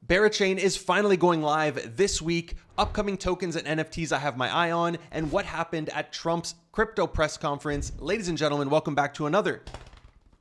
Berachain is finally going live this week. Upcoming tokens and NFTs I have my eye on, and what happened at Trump's crypto press conference. Ladies and gentlemen, welcome back to another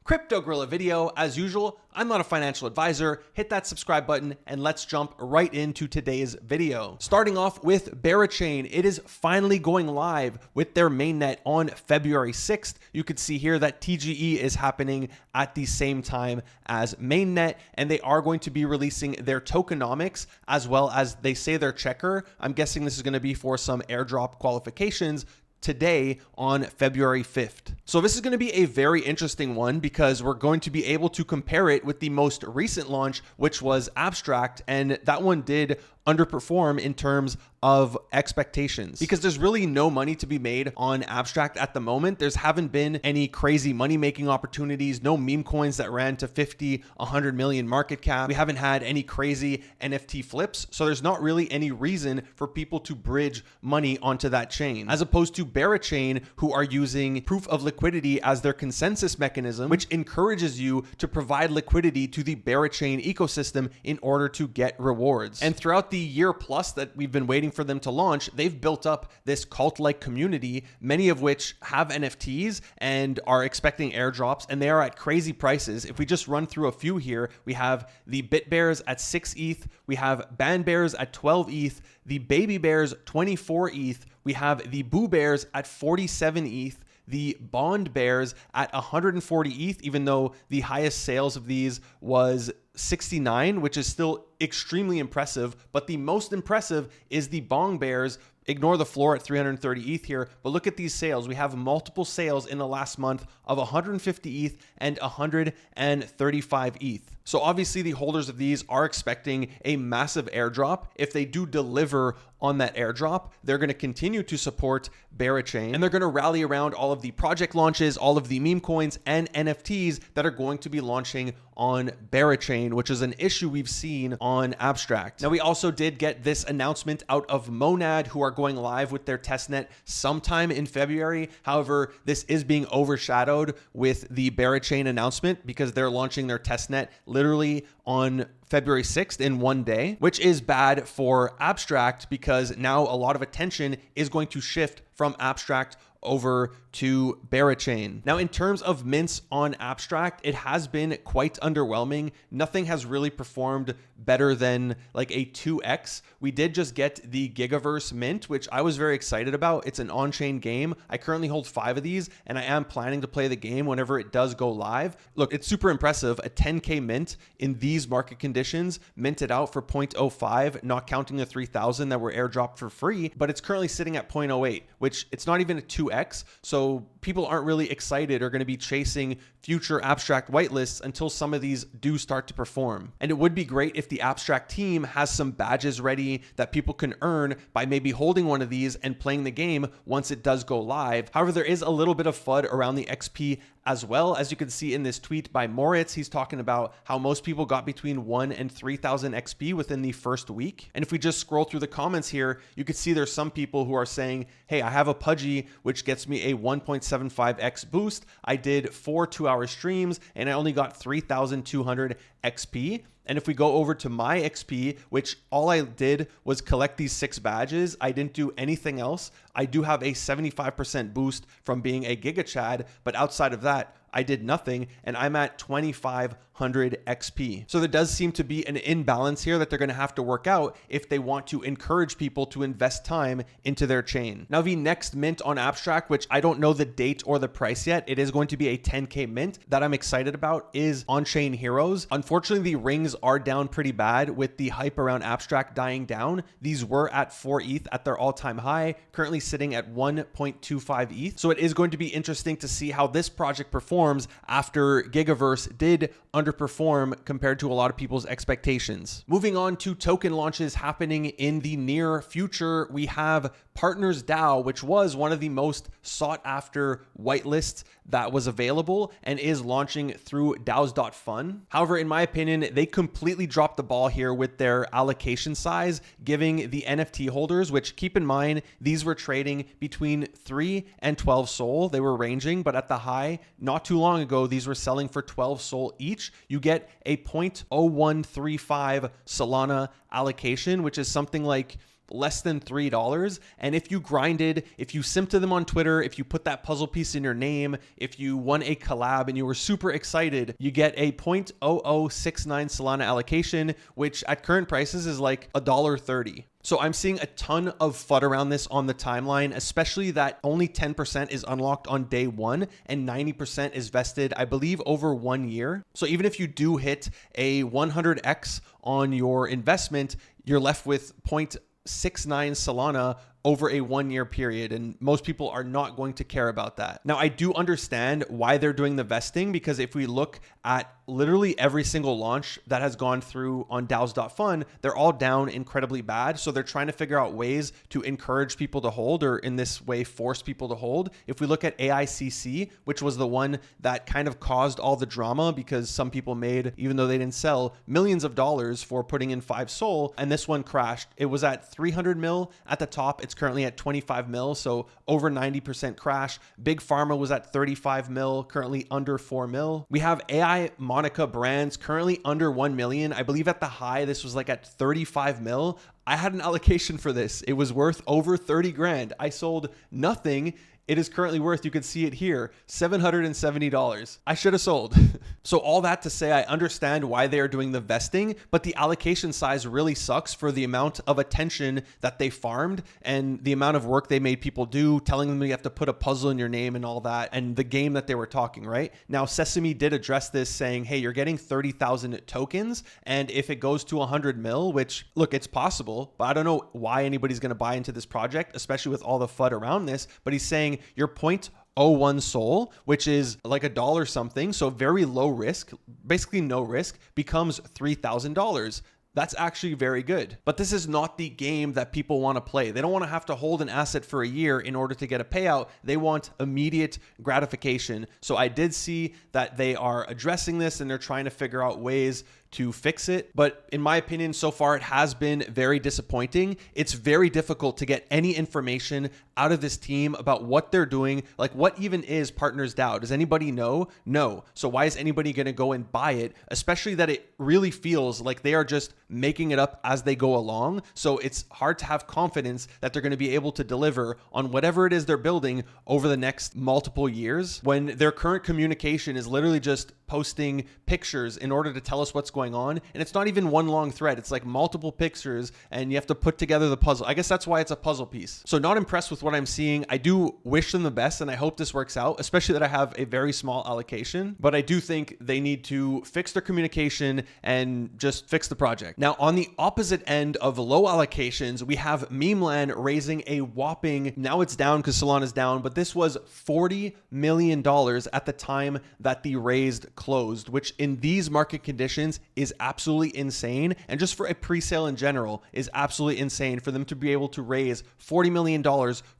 Crypto Gorilla video. As usual, I'm not a financial advisor. Hit that subscribe button and let's jump right into today's video. Starting off with Berachain, it is finally going live with their mainnet on February 6th. You can see here that TGE is happening at the same time as mainnet, and they are going to be releasing their tokenomics as well as they say their checker. I'm guessing this is going to be for some airdrop qualifications today on February 5th. So this is going to be a very interesting one because we're going to be able to compare it with the most recent launch, which was Abstract, and that one did underperform in terms of expectations because there's really no money to be made on Abstract at the moment. There's haven't been any crazy money making opportunities, no meme coins that ran to 50, 100 million market cap. We haven't had any crazy NFT flips. So there's not really any reason for people to bridge money onto that chain, as opposed to Berachain, who are using proof of liquidity as their consensus mechanism, which encourages you to provide liquidity to the Berachain ecosystem in order to get rewards. And throughout the year plus that we've been waiting for them to launch, they've built up this cult-like community, many of which have NFTs and are expecting airdrops, and they are at crazy prices. If we just run through a few here, we have the Bit Bears at 6 ETH, we have Band Bears at 12 ETH, the Baby Bears 24 ETH, we have the Boo Bears at 47 ETH, the Bond Bears at 140 ETH, even though the highest sales of these was 69, which is still extremely impressive. But the most impressive is the Bong Bears. Ignore the floor at 330 ETH here, but look at these sales. We have multiple sales in the last month of 150 ETH and 135 ETH. So obviously the holders of these are expecting a massive airdrop. If they do deliver on that airdrop, they're going to continue to support Berachain, and they're going to rally around all of the project launches, all of the meme coins and NFTs that are going to be launching on Berachain, which is an issue we've seen on Abstract. Now, we also did get this announcement out of Monad, who are going live with their testnet sometime in February. However, this is being overshadowed with the Berachain announcement because they're launching their testnet literally on February 6th in one day, which is bad for Abstract because now a lot of attention is going to shift from Abstract over to Berachain. Now, in terms of mints on Abstract, it has been quite underwhelming. Nothing has really performed better than like a 2x. We did just get the Gigaverse mint, which I was very excited about. It's an on-chain game. I currently hold 5 of these, and I am planning to play the game whenever it does go live. Look, it's super impressive. A 10K mint in these market conditions, minted out for 0.05, not counting the 3,000 that were airdropped for free, but it's currently sitting at 0.08, which it's not even a 2x. So people aren't really excited or going to be chasing future Abstract whitelists until some of these do start to perform. And it would be great if the Abstract team has some badges ready that people can earn by maybe holding one of these and playing the game once it does go live. However, there is a little bit of FUD around the XP as well. As you can see in this tweet by Moritz, he's talking about how most people got between 1 and 3,000 XP within the first week. And if we just scroll through the comments here, you can see there's some people who are saying, hey, I have a Pudgy, which gets me a 1.75x boost. I did 4 2-hour streams and I only got 3,200 XP. And if we go over to my XP, which all I did was collect these 6 badges, I didn't do anything else. I do have a 75% boost from being a Giga Chad, but outside of that, I did nothing, and I'm at 2,500 XP. So there does seem to be an imbalance here that they're going to have to work out if they want to encourage people to invest time into their chain. Now, the next mint on Abstract, which I don't know the date or the price yet, it is going to be a 10K mint that I'm excited about, is On-Chain Heroes. Unfortunately, the rings are down pretty bad with the hype around Abstract dying down. These were at 4 ETH at their all-time high, currently sitting at 1.25 ETH. So it is going to be interesting to see how this project performs after Gigaverse did underperform compared to a lot of people's expectations. Moving on to token launches happening in the near future, we have PartnersDAO, which was one of the most sought after whitelists that was available and is launching through daos.fun. However, in my opinion, they completely dropped the ball here with their allocation size, giving the NFT holders, which keep in mind, these were trading between 3 and 12 SOL. They were ranging, but at the high, not too long ago, these were selling for 12 SOL each. You get a 0.0135 Solana allocation, which is something like less than $3. And if you grinded, if you simped to them on Twitter, if you put that puzzle piece in your name, if you won a collab and you were super excited, you get a 0.0069 Solana allocation, which at current prices is like $1.30. So I'm seeing a ton of FUD around this on the timeline, especially that only 10% is unlocked on day one and 90% is vested, I believe, over 1 year. So even if you do hit a 100x on your investment, you're left with 0.69 Solana over a 1 year period. And most people are not going to care about that. Now, I do understand why they're doing the vesting, because if we look at literally every single launch that has gone through on daos.fun, they're all down incredibly bad. So they're trying to figure out ways to encourage people to hold, or in this way, force people to hold. If we look at AICC, which was the one that kind of caused all the drama because some people made, even though they didn't sell, millions of dollars for putting in 5 SOL, and this one crashed. It was at 300 mil at the top. It's currently at 25 mil, so over 90% crash. Big Pharma was at 35 mil, currently under 4 mil. We have AI Monica brands currently under 1 million. I believe at the high, this was like at 35 mil. I had an allocation for this. It was worth over 30 grand. I sold nothing. It is currently worth, you can see it here, $770. I should have sold. So all that to say, I understand why they are doing the vesting, but the allocation size really sucks for the amount of attention that they farmed and the amount of work they made people do, telling them you have to put a puzzle in your name and all that, and the game that they were talking, right? Now, Sesame did address this saying, hey, you're getting 30,000 tokens, and if it goes to 100 mil, which, look, it's possible, but I don't know why anybody's going to buy into this project, especially with all the FUD around this, but he's saying your 0.01 SOL, which is like $1 something, so very low risk, basically no risk, becomes $3,000. That's actually very good. But this is not the game that people want to play. They don't want to have to hold an asset for a year in order to get a payout. They want immediate gratification. So I did see that they are addressing this and they're trying to figure out ways to fix it. But in my opinion, so far, it has been very disappointing. It's very difficult to get any information out of this team about what they're doing. Like, what even is PartnersDAO? Does anybody know? No. So why is anybody going to go and buy it? Especially that it really feels like they are just making it up as they go along. So it's hard to have confidence that they're going to be able to deliver on whatever it is they're building over the next multiple years, when their current communication is literally just posting pictures in order to tell us what's going on. And it's not even one long thread. It's like multiple pictures and you have to put together the puzzle. I guess that's why it's a puzzle piece. So not impressed with what I'm seeing. I do wish them the best and I hope this works out, especially that I have a very small allocation, but I do think they need to fix their communication and just fix the project. Now, on the opposite end of low allocations, we have memeland raising a whopping, now it's down because Solana's down, but this was $40 million at the time that the raised closed, which in these market conditions is absolutely insane. And just for a pre-sale in general is absolutely insane for them to be able to raise $40 million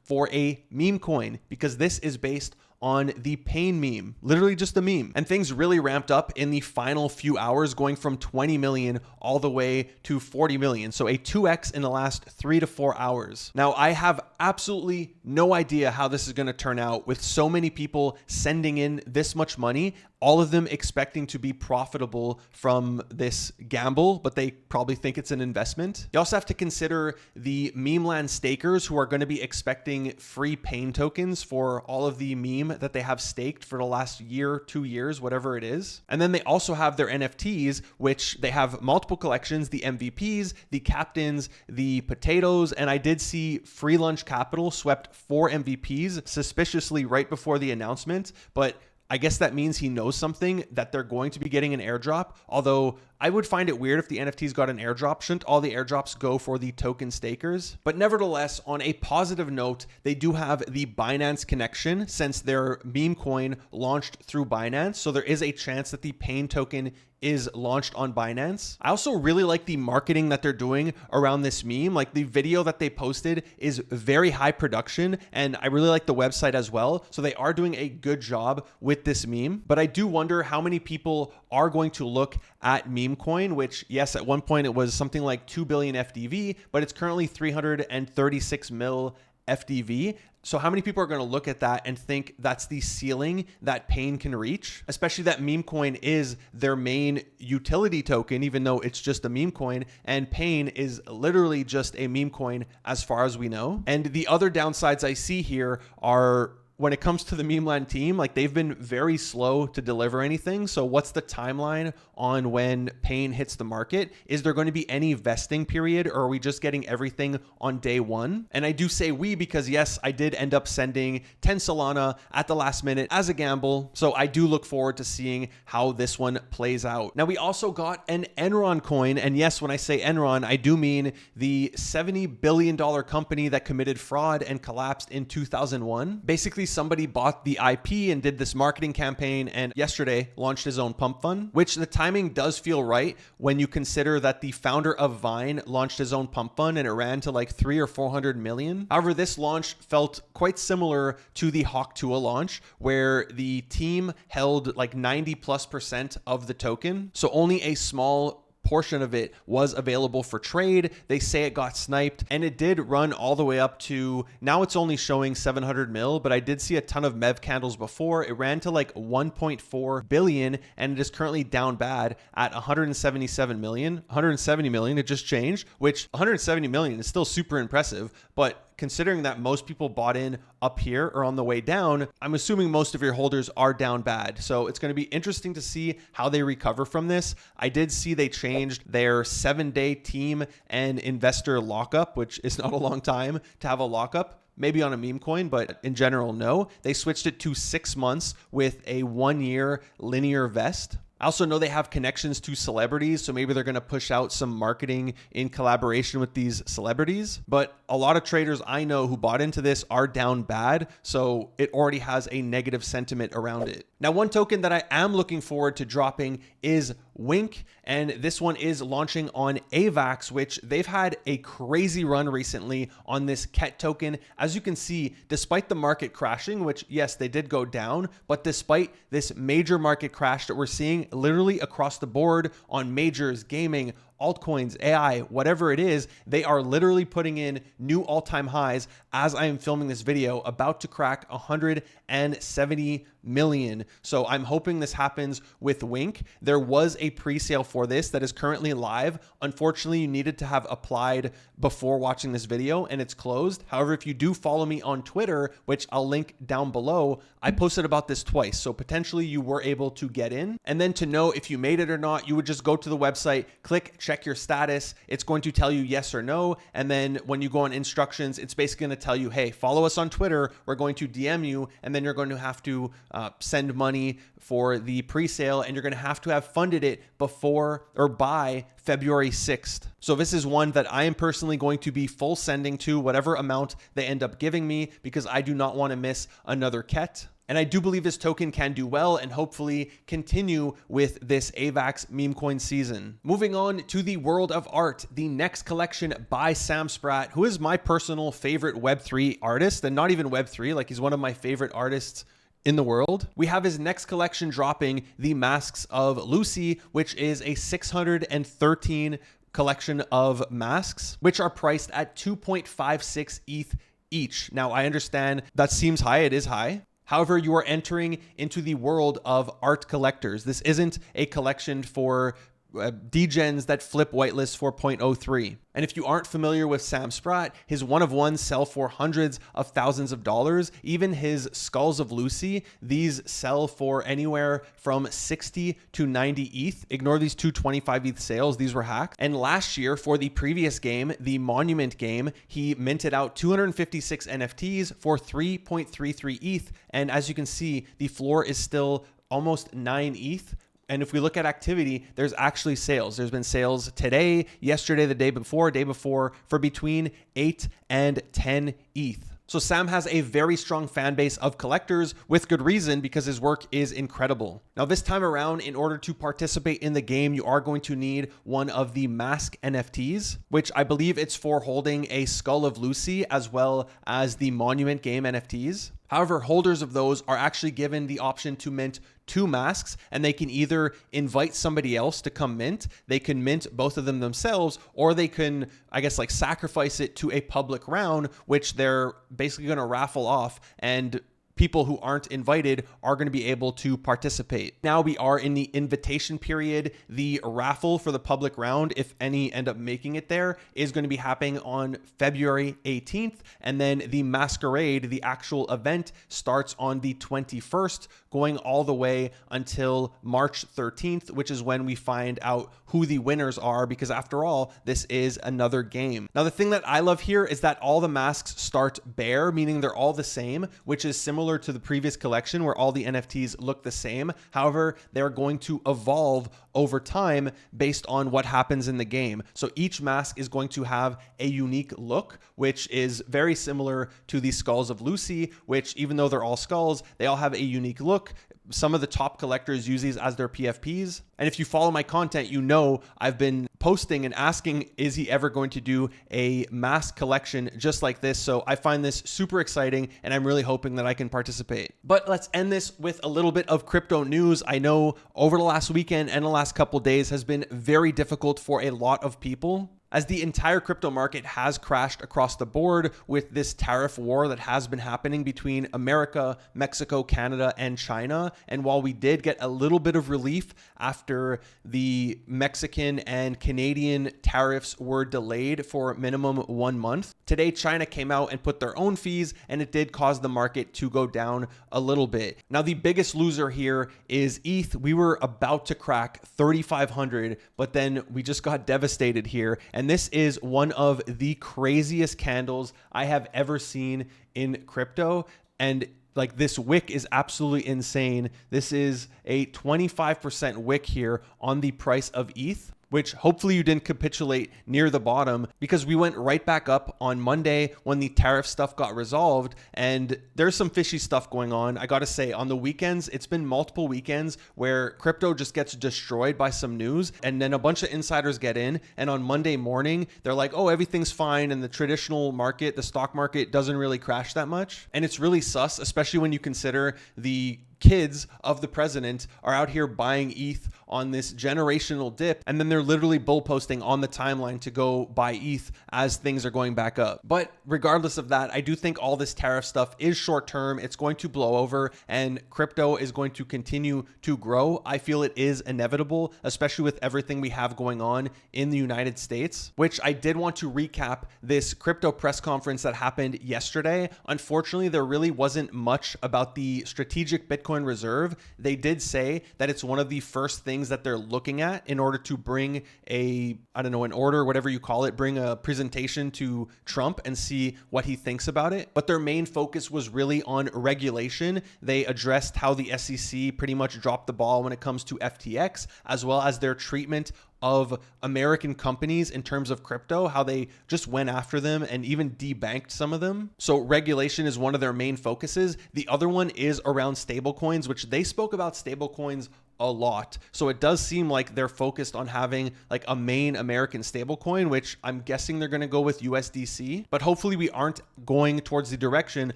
for a meme coin, because this is based on the pain meme, literally just a meme. And things really ramped up in the final few hours, going from 20 million all the way to 40 million. So a 2x in the last 3 to 4 hours. Now, I have absolutely no idea how this is going to turn out with so many people sending in this much money, all of them expecting to be profitable from this gamble, but they probably think it's an investment. You also have to consider the memeland stakers who are going to be expecting free pain tokens for all of the meme that they have staked for the last year, 2 years, whatever it is. And then they also have their NFTs, which they have multiple collections, the MVPs, the captains, the potatoes. And I did see Free Lunch Capital swept 4 MVPs suspiciously right before the announcement, but I guess that means he knows something, that they're going to be getting an airdrop. Although I would find it weird if the NFTs got an airdrop. Shouldn't all the airdrops go for the token stakers? But nevertheless, on a positive note, they do have the Binance connection since their meme coin launched through Binance. So there is a chance that the Pain token is launched on Binance. I also really like the marketing that they're doing around this meme. Like the video that they posted is very high production, and I really like the website as well. So they are doing a good job with this meme. But I do wonder how many people are going to look at memecoin, which yes, at one point it was something like 2 billion FDV, but it's currently 336 mil FDV. So how many people are going to look at that and think that's the ceiling that Pain can reach? Especially that meme coin is their main utility token, even though it's just a meme coin, and Pain is literally just a meme coin as far as we know. And the other downsides I see here are when it comes to the memeland team, like they've been very slow to deliver anything. So what's the timeline on when Pain hits the market? Is there going to be any vesting period, or are we just getting everything on day one? And I do say we because yes, I did end up sending 10 Solana at the last minute as a gamble. So I do look forward to seeing how this one plays out. Now we also got an Enron coin. And yes, when I say Enron, I do mean the $70 billion company that committed fraud and collapsed in 2001. Basically, somebody bought the IP and did this marketing campaign and yesterday launched his own pump fund, which the timing does feel right when you consider that the founder of Vine launched his own pump fund and it ran to like 300 or 400 million. However, this launch felt quite similar to the Hawk Tuah launch, where the team held like 90+% of the token. So only a small portion of it was available for trade. They say it got sniped, and it did run all the way up to, now it's only showing 700 mil, but I did see a ton of MEV candles before. It ran to like 1.4 billion, and it is currently down bad at 177 million. 170 million, it just changed, which 170 million is still super impressive, but considering that most people bought in up here or on the way down, I'm assuming most of your holders are down bad. So it's going to be interesting to see how they recover from this. I did see they changed their 7-day team and investor lockup, which is not a long time to have a lockup. Maybe on a meme coin, but in general, no. They switched it to 6 months with a 1-year linear vest. I also know they have connections to celebrities, so maybe they're going to push out some marketing in collaboration with these celebrities. But a lot of traders I know who bought into this are down bad, so it already has a negative sentiment around it. Now, one token that I am looking forward to dropping is Wink, and this one is launching on AVAX, which they've had a crazy run recently on this KET token. As you can see, despite the market crashing, which yes, they did go down, but despite this major market crash that we're seeing literally across the board on majors, gaming, altcoins, AI, whatever it is, they are literally putting in new all-time highs as I am filming this video, about to crack 170 million. So I'm hoping this happens with Wink. There was a pre-sale for this that is currently live. Unfortunately, you needed to have applied before watching this video and it's closed. However, if you do follow me on Twitter, which I'll link down below, I posted about this twice. So potentially you were able to get in. And then to know if you made it or not, you would just go to the website, click check your status. It's going to tell you yes or no. And then when you go on instructions, it's basically going to tell you, hey, follow us on Twitter. We're going to DM you, and then you're going to have to send money for the pre-sale, and you're going to have funded it before or by February 6th. So this is one that I am personally going to be full sending to whatever amount they end up giving me, because I do not want to miss another KET. And I do believe this token can do well and hopefully continue with this AVAX meme coin season. Moving on to the world of art, the next collection by Sam Spratt, who is my personal favorite Web3 artist, and not even Web3, like he's one of my favorite artists in the world. We have his next collection dropping, the Masks of Lucy, which is a 613 collection of masks, which are priced at 2.56 ETH each. Now, I understand that seems high. It is high. However, you are entering into the world of art collectors. This isn't a collection for degens that flip whitelist for 0.03. And if you aren't familiar with Sam Spratt, his one-of-ones sell for hundreds of thousands of dollars. Even his Skulls of Lucy, these sell for anywhere from 60 to 90 ETH. Ignore these 225 ETH sales. These were hacked. And last year for the previous game, the Monument game, he minted out 256 NFTs for 3.33 ETH. And as you can see, the floor is still almost 9 ETH. And if we look at activity, there's actually sales. There's been sales today, yesterday, the day before for between 8 and 10 ETH. So Sam has a very strong fan base of collectors with good reason because his work is incredible. Now this time around, in order to participate in the game, you are going to need one of the mask NFTs, which I believe it's for holding a Skull of Lucy as well as the Monument Game NFTs. However, holders of those are actually given the option to mint 2 masks, and they can either invite somebody else to come mint, they can mint both of them themselves, or they can, I guess, like sacrifice it to a public round, which they're basically going to raffle off, and people who aren't invited are going to be able to participate. Now we are in the invitation period. The raffle for the public round, if any end up making it there, is going to be happening on February 18th. And then the masquerade, the actual event, starts on the 21st, going all the way until March 13th, which is when we find out who the winners are, because after all, this is another game. Now, the thing that I love here is that all the masks start bare, meaning they're all the same, which is similar to the previous collection where all the NFTs look the same. However, they're going to evolve over time based on what happens in the game. So each mask is going to have a unique look, which is very similar to the Skulls of Lucy, which even though they're all skulls, they all have a unique look. Some of the top collectors use these as their PFPs. And if you follow my content, you know I've been posting and asking, is he ever going to do a mask collection just like this? So I find this super exciting, and I'm really hoping that I can participate. But let's end this with a little bit of crypto news. I know over the last weekend and the last couple days has been very difficult for a lot of people, as the entire crypto market has crashed across the board with this tariff war that has been happening between America, Mexico, Canada, and China. And while we did get a little bit of relief after the Mexican and Canadian tariffs were delayed for minimum 1 month, today China came out and put their own fees, and it did cause the market to go down a little bit. Now, the biggest loser here is ETH. We were about to crack 3,500, but then we just got devastated here. And this is one of the craziest candles I have ever seen in crypto. And like, this wick is absolutely insane. This is a 25% wick here on the price of ETH, which hopefully you didn't capitulate near the bottom, because we went right back up on Monday when the tariff stuff got resolved. And there's some fishy stuff going on. I got to say, on the weekends, it's been multiple weekends where crypto just gets destroyed by some news, and then a bunch of insiders get in, and on Monday morning, they're like, oh, everything's fine, and the traditional market, the stock market, doesn't really crash that much. And it's really sus, especially when you consider the kids of the president are out here buying ETH on this generational dip, and then they're literally bull posting on the timeline to go buy ETH as things are going back up. But regardless of that, I do think all this tariff stuff is short term. It's going to blow over, and crypto is going to continue to grow. I feel it is inevitable, especially with everything we have going on in the United States, which I did want to recap this crypto press conference that happened yesterday. Unfortunately, there really wasn't much about the strategic Bitcoin reserve. They did say that it's one of the first things that they're looking at in order to bring a, I don't know, an order, whatever you call it, bring a presentation to Trump and see what he thinks about it. But their main focus was really on regulation. They addressed how the SEC pretty much dropped the ball when it comes to FTX, as well as their treatment of American companies in terms of crypto, how they just went after them and even debanked some of them. So regulation is one of their main focuses. The other one is around stablecoins, which they spoke about stablecoins a lot. So it does seem like they're focused on having like a main American stablecoin, which I'm guessing they're going to go with USDC. But hopefully we aren't going towards the direction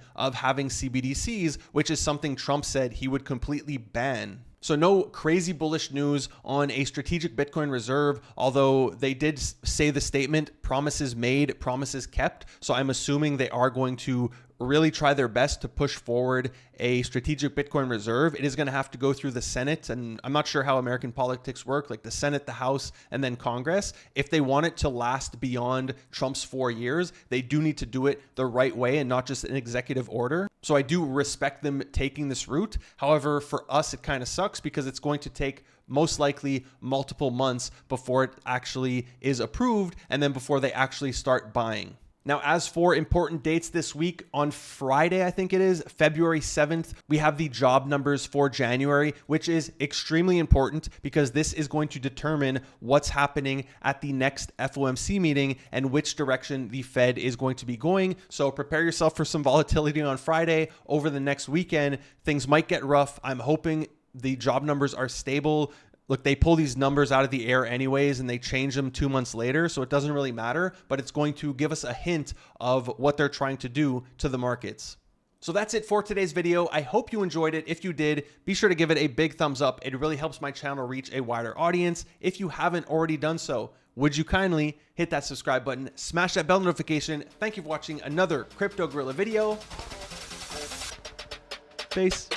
of having CBDCs, which is something Trump said he would completely ban. So no crazy bullish news on a strategic Bitcoin reserve, although they did say the statement, promises made, promises kept. So I'm assuming they are going to really try their best to push forward a strategic Bitcoin reserve. It is going to have to go through the Senate, and I'm not sure how American politics work, like the Senate, the House, and then Congress. If they want it to last beyond Trump's 4 years, they do need to do it the right way and not just an executive order. So I do respect them taking this route. However, for us, it kind of sucks because it's going to take most likely multiple months before it actually is approved and then before they actually start buying. Now, as for important dates this week, on Friday, I think it is, February 7th, we have the job numbers for January, which is extremely important because this is going to determine what's happening at the next FOMC meeting and which direction the Fed is going to be going. So prepare yourself for some volatility on Friday. Over the next weekend, things might get rough. I'm hoping the job numbers are stable. Look, they pull these numbers out of the air anyways, and they change them 2 months later, so it doesn't really matter, but it's going to give us a hint of what they're trying to do to the markets. So that's it for today's video. I hope you enjoyed it. If you did, be sure to give it a big thumbs up. It really helps my channel reach a wider audience. If you haven't already done so, would you kindly hit that subscribe button, smash that bell notification. Thank you for watching another Crypto Gorilla video. Peace.